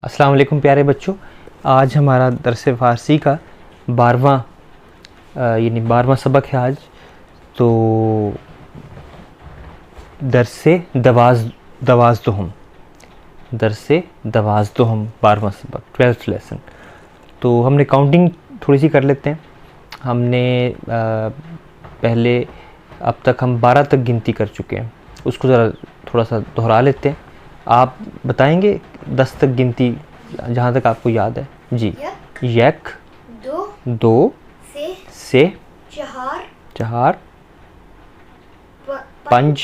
अस्सलाम वालेकुम प्यारे बच्चों, आज हमारा दरस फ़ारसी का 12वां सबक है आज। तो दरसे दवाज़दुहम 12वां सबक 12th लेसन। तो हमने काउंटिंग थोड़ी सी कर लेते हैं। हमने पहले अब तक हम 12 तक गिनती कर चुके हैं, उसको ज़रा थोड़ा सा दोहरा लेते हैं। आप बताएंगे 10 तक गिनती जहाँ तक आपको याद है जी। यक, दो से चार, पंज,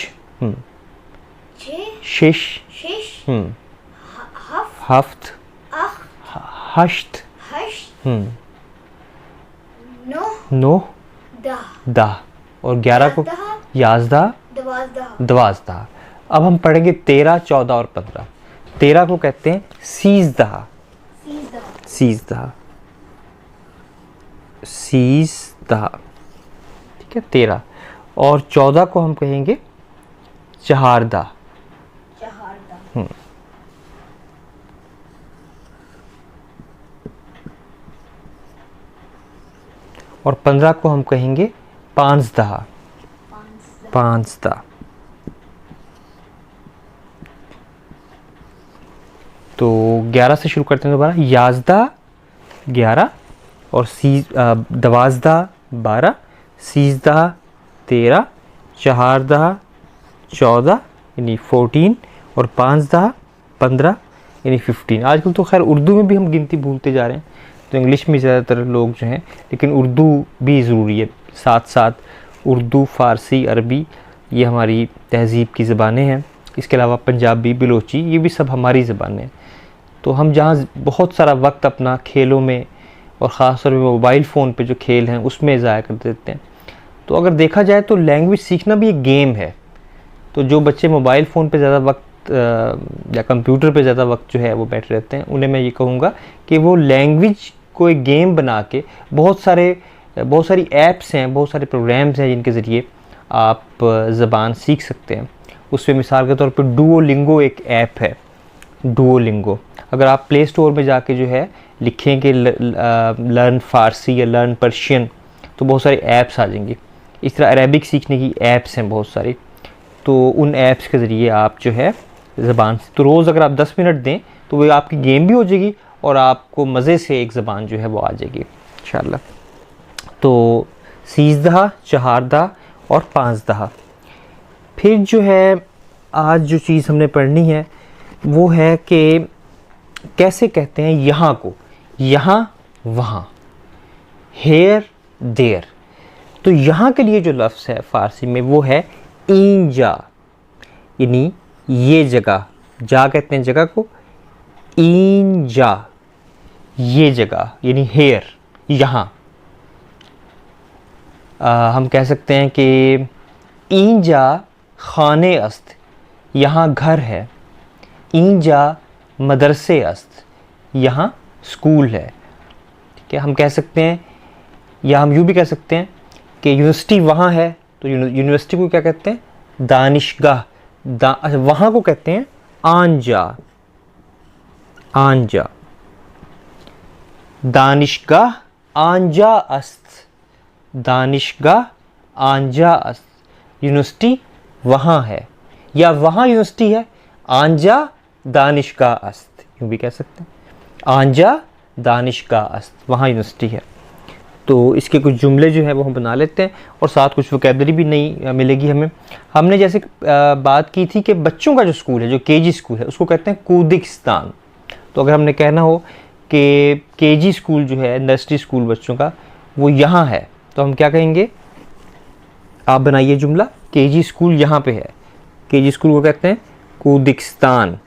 शिश, हफ्त, हश्त, नो, दा और 11 को याज़दा, दवाज़दा। अब हम पढ़ेंगे 13, 14 और 15। 13 को कहते हैं सीज़दा, ठीक है 13। और 14 को हम कहेंगे चहारदा। और 15 को हम कहेंगे पांचदा। तो 11 से शुरू करते हैं दोबारा। याज़दा 11 और दवाज़दा 12, सीज़दा 13, चहारदा 14 यानी 14 और पांचदा 15 यानी 15। आजकल तो खैर उर्दू में भी हम गिनती भूलते जा रहे हैं, तो इंग्लिश में ज़्यादातर लोग जो हैं, लेकिन उर्दू भी ज़रूरी है। साथ साथ उर्दू, फ़ारसी, अरबी ये हमारी तहज़ीब की ज़बानें हैं। इसके अलावा पंजाबी, बलोची ये भी सब हमारी ज़बानें हैं। तो हम जहाँ बहुत सारा वक्त अपना खेलों में और ख़ास तौर पर मोबाइल फ़ोन पे जो खेल हैं उसमें ज़ाया कर देते हैं। तो अगर देखा जाए तो लैंग्वेज सीखना भी एक गेम है। तो जो बच्चे मोबाइल फ़ोन पे ज़्यादा वक्त या कंप्यूटर पे ज़्यादा वक्त जो है वो बैठे रहते हैं, उन्हें मैं ये कहूँगा कि वो लैंग्वेज को एक गेम बना के बहुत सारी ऐप्स हैं, बहुत सारे प्रोग्राम्स हैं जिनके ज़रिए आप ज़बान सीख सकते हैं। उसमें मिसाल के तौर पर डुओलिंगो एक ऐप है। डुओलिंगो अगर आप प्ले स्टोर में जाके जो है लिखेंगे लर्न फ़ारसी या लर्न पर्शियन, तो बहुत सारे ऐप्स आ जाएंगे। इस तरह अरेबिक सीखने की ऐप्स हैं बहुत सारी। तो उन ऐप्स के ज़रिए आप जो है ज़बान तो रोज़ अगर आप 10 मिनट दें तो वो आपकी गेम भी हो जाएगी और आपको मज़े से एक ज़बान जो है वो आ जाएगी इंशाअल्लाह। तो सीज़दा, चहारदा और पांचदा। फिर जो है आज जो चीज़ हमने पढ़नी है वो है कि कैसे कहते हैं यहाँ को, यहाँ वहाँ, हेयर देयर। तो यहाँ के लिए जो लफ्ज़ है फ़ारसी में वो है ईंजा, यानी ये जगह, जा कहते हैं जगह को, ईंजा ये जगह यानी हेयर यहाँ। हम कह सकते हैं कि ईंजा खाने अस्त, यहाँ घर है। ईंजा मदरसे अस्त, यहाँ स्कूल है। ठीक है, हम कह सकते हैं, या हम यूँ भी कह सकते हैं कि यूनिवर्सिटी वहाँ है, तो यूनिवर्सिटी को क्या कहते हैं, दानिशगाह। अच्छा, वहाँ को कहते हैं आंजा। दानिशगाह आंजा अस्त, यूनिवर्सिटी वहाँ है, या वहाँ यूनिवर्सिटी है, आंजा दानिशगाह अस्त, यूँ भी कह सकते हैं आंजा दानिशगाह अस्त, वहाँ यूनिवर्सिटी है। तो इसके कुछ जुमले जो है वो हम बना लेते हैं और साथ कुछ वोकैबलरी भी नई मिलेगी हमें। हमने जैसे बात की थी कि बच्चों का जो स्कूल है, जो केजी स्कूल है, उसको कहते हैं कूदिस्तान। तो अगर हमने कहना हो कि केजी स्कूल जो है, नर्सरी स्कूल बच्चों का, वो यहाँ है, तो हम क्या कहेंगे, आप बनाइए जुमला, केजी स्कूल यहाँ पे है। केजी स्कूल को कहते हैं कूदिस्तान।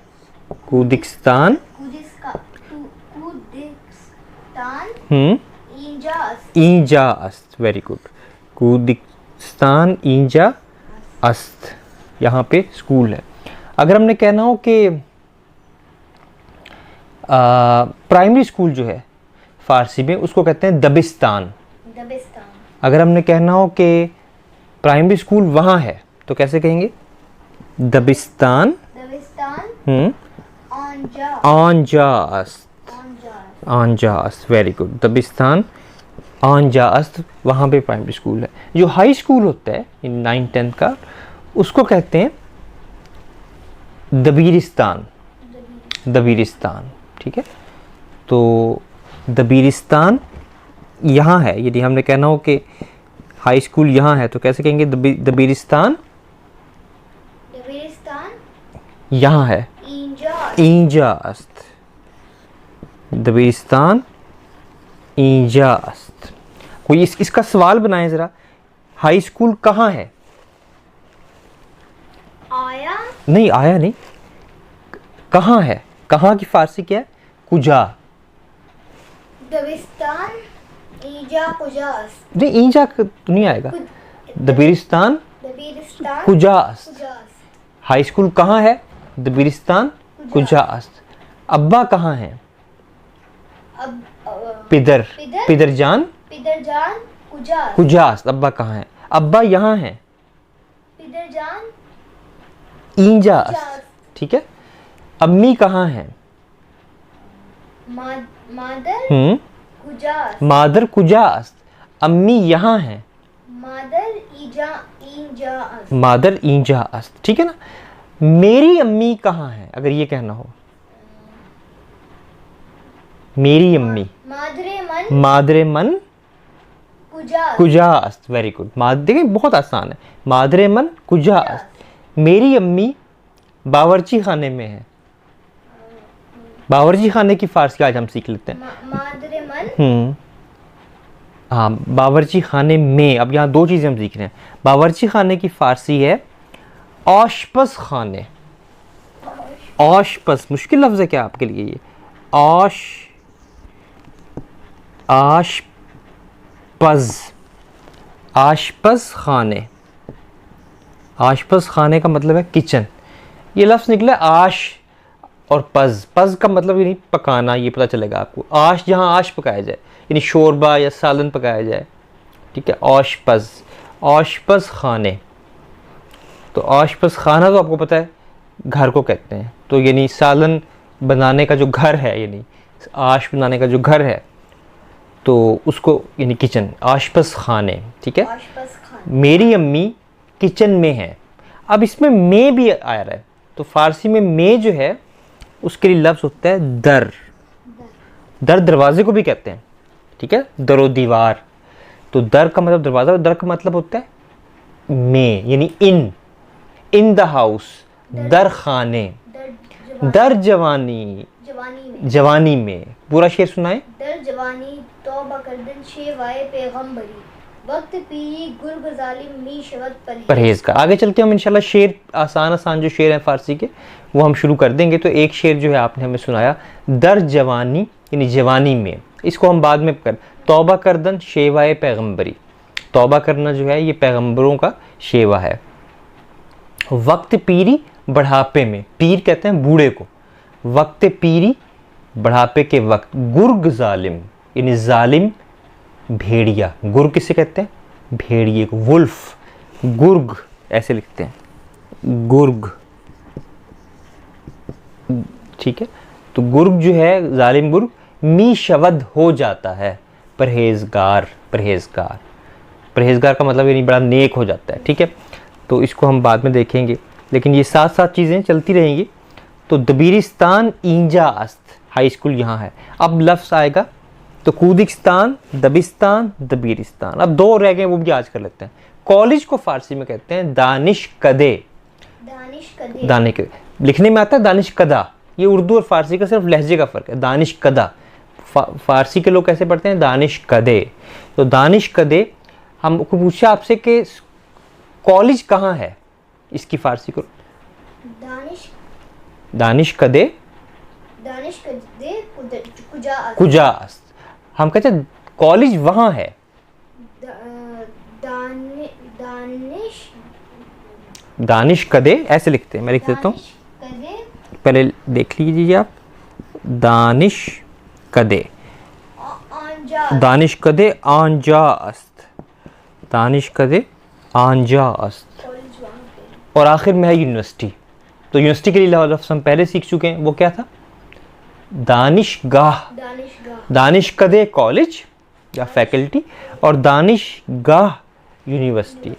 ईंजा अस्त, वेरी गुड। कूदिस्तान ईंजा अस्त, यहाँ पे स्कूल है। अगर हमने कहना हो कि प्राइमरी स्कूल जो है फ़ारसी में, उसको कहते हैं दबिस्तान। अगर हमने कहना हो कि प्राइमरी स्कूल वहाँ है, तो कैसे कहेंगे, दबिस्तान, दबिस्तान, आंजा, आंजा अस्त, आंजा, आंजा अस्त, वेरी गुड। दबिस्तान आंजा अस्त वहाँ पे प्राइमरी स्कूल है। जो हाई स्कूल होता है इन 9-10 का, उसको कहते हैं दबीरिस्तान, दबीरिस्तान, ठीक है। तो दबीरिस्तान यहाँ है, यदि हमने कहना हो कि हाई स्कूल यहाँ है तो कैसे कहेंगे? दबीरिस्तान दबिस्तान, यहाँ है, इंजा, ईंजा अस्त, दबीरिस्तान ईंजा अस्त। कोई इसका सवाल बनाए ज़रा, हाई स्कूल कहाँ है? आया, नहीं, आया नहीं, कहाँ है? कहाँ की फारसी क्या है? कुजा। दबिस्तान, इंजा, कुजास, नहीं, ईंजा तो नहीं आएगा। दबीरिस्तान दबिस्तान, कुजा अस्त। कुजास, हाई स्कूल कहाँ है? दबीरिस्तान कुजा अस्त। अब्बा कहाँ है? अब पिदर, पिदर, पिदर जान पिदर जान, कुजास, कुजा अस्त। अब्बा कहाँ है? अब्बा यहाँ है, पिदर जान, ईंजा अस्त, ठीक है। अम्मी कहाँ है? मादर, कुजास, मादर कुजा अस्त। अम्मी यहाँ है, मादर, इंजा, इंजास, मादर ईंजा अस्त, ठीक है ना। मेरी अम्मी कहाँ है? अगर ये कहना हो, मेरी अम्मी, मादरे मन, मादरे मन कुजास, कुजा अस्त, वेरी गुड। देखिए बहुत आसान है, मादरे मन कुजा अस्त। मेरी अम्मी बावर्ची खाने में है। बावर्ची खाने की फारसी आज हम सीख लेते हैं। मादरे मन, हाँ, बावर्ची खाने में। अब यहाँ दो चीज़ें हम सीख रहे हैं। बावर्ची खाने की फारसी है आशपस खाने। आशपस मुश्किल लफ्ज़ है क्या आपके लिए ये? आशपज, आशपस खाने। आशपस खाने का मतलब है किचन। ये लफ्ज़ निकला आश और पज। पज का मतलब ये नहीं पकाना, ये पता चलेगा आपको। आश जहाँ आश पकाया जाए, यानी शोरबा या सालन पकाया जाए, ठीक है। आशपज, आशपज खाने। तो आशपज खाना तो आपको पता है घर को कहते हैं। तो यानी सालन बनाने का जो घर है, यानी आश बनाने का जो घर है, तो उसको यानी किचन, आशपज खाने, ठीक है। आशपस खान, मेरी अम्मी किचन में है। अब इसमें में भी आ रहा है, तो फारसी में में जो है उसके लिए लफ्ज़ होता है दर। दर दरवाजे को भी कहते हैं, ठीक है, दरो दीवार। तो दर का मतलब दरवाज़ा, दर का मतलब होता है में, यानी इन द हाउस, दर खाने, दर जवानी, जवानी में, जवानी में। पूरा शेर सुनाए। दर जवानी तौबा करदन शेवाए पैगंबरी, वक्त पीरी गुर्ग जालिम मी शवत परहेज का। आगे चल के हम इंशाल्लाह शेर, आसान आसान जो शेर हैं फारसी के, वो हम शुरू कर देंगे। तो एक शेर जो है आपने हमें सुनाया, दर जवानी यानी जवानी में। इसको हम बाद में कर, तौबा करदन शेवाए पैगंबरी। तौबा करना जो है ये पैगंबरों का शेवा है। वक्त पीरी बढ़ापे में, पीर कहते हैं बूढ़े को। वक्त पीरी बढ़ापे के वक्त, गुर्ग जालिम यानी जालिम भेड़िया। गुर्ग किसे कहते हैं? भेड़िए को। वुल्फ, गुर्ग ऐसे लिखते हैं, गुर्ग, ठीक है। तो गुर्ग जो है, जालिम गुर्ग, मी शवद हो जाता है, परहेजगार। परहेजगार, परहेजगार का मतलब यानी बड़ा नेक हो जाता है, ठीक है। तो इसको हम बाद में देखेंगे, लेकिन ये साथ साथ चीज़ें चलती रहेंगी। तो दबीरिस्तान ईंजा अस्त, हाई स्कूल यहाँ है। अब लफ्ज़ आएगा तो कूदिस्तान, दबिस्तान, दबीरिस्तान। अब दो रह गए, वो भी आज कर लेते हैं। कॉलेज को फारसी में कहते हैं दानिश कदे। दानिश कदे, दानिश कदे लिखने में आता है दानिश कदा। ये उर्दू और फारसी का सिर्फ लहजे का फ़र्क है। दानिश कदा, फारसी के लोग कैसे पढ़ते हैं? दानिश कदे। तो दानिश कदे, हमको पूछा आपसे कि कॉलेज कहाँ है, इसकी फारसी को दानिश, दानिश कदे, दानिश कदे, कुजास, कुजा अस्त। हम कहते हैं कॉलेज वहाँ है। दानिश, दानिश कदे ऐसे लिखते हैं, मैं लिख देता हूँ, कदे, पहले देख लीजिए आप। दानिश कदे, आंजा, दानिश कदे आंजा अस्त, दानिश कदे आंजा अस्त। कॉलेज वहाँ पे, और आखिर में है यूनिवर्सिटी। तो यूनिवर्सिटी के लिए लफ्ज़ हम पहले सीख चुके हैं, वो क्या था? दानिशगाह। दानिशगाह। दानिशकदे कॉलेज या फैकल्टी, और दानिशगाह यूनिवर्सिटी।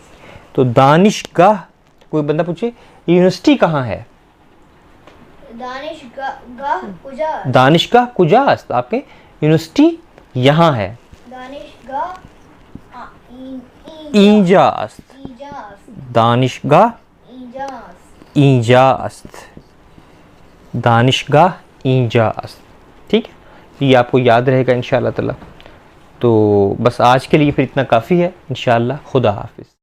तो दानिशगाह, कोई बंदा पूछे यूनिवर्सिटी कहाँ है? दानिशगाह कुजा। दानिशगाह कुजास्त, आपके यूनिवर्सिटी यहाँ है। दानिशगाह ईजास्त। ईजाज। दानिशगाह ईजाज। ईजास्त। दानिशगाह ईजास्त। ठीक है, ये आपको याद रहेगा इंशाअल्लाह ताला। तो बस आज के लिए फिर इतना काफ़ी है इंशाअल्लाह। खुदा हाफिज़।